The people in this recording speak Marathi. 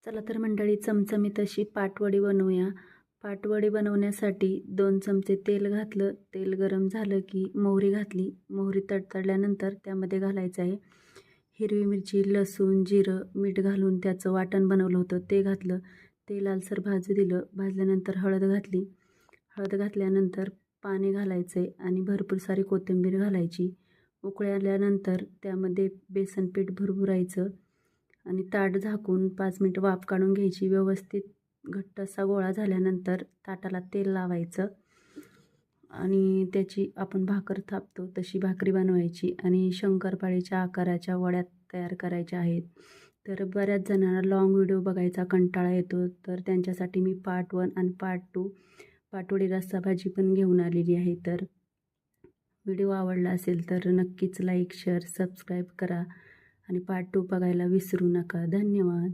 चला तर मंडळी, चमचमीत अशी पाटवडी बनवूया. पाटवडी बनवण्यासाठी 2 चमचे तेल घातलं. तेल गरम झालं की मोहरी घातली. मोहरी तडतडल्यानंतर त्यामध्ये घालायचं आहे हिरवी मिरची, लसूण, जिरं, मीठ घालून त्याचं वाटण बनवलं होतं ते घातलं. ते लालसर भाजू दिलं. भाजल्यानंतर हळद घातली. हळद घातल्यानंतर पाणी घालायचं आहे आणि भरपूर सारी कोथिंबीर घालायची. उकळी आल्यानंतर त्यामध्ये बेसन पीठ भुरभुरायचं आणि ताट झाकून 5 मिनिटं वाफ काढून घ्यायची. व्यवस्थित घट्ट असा गोळा झाल्यानंतर ताटाला तेल लावायचं आणि त्याची आपण भाकर थापतो तशी भाकरी बनवायची आणि शंकरपाळीच्या आकाराच्या वड्या तयार करायच्या आहेत. तर बऱ्याच जणांना लाँग व्हिडिओ बघायचा कंटाळा येतो, तर त्यांच्यासाठी मी पार्ट 1 आणि पार्ट 2 पाटवडी रस्सा भाजी पण घेऊन आलेली आहे. तर व्हिडिओ आवडला असेल तर नक्कीच लाईक, शेअर, सबस्क्राईब करा आणि पार्ट 2 बघायला विसरू नका. धन्यवाद.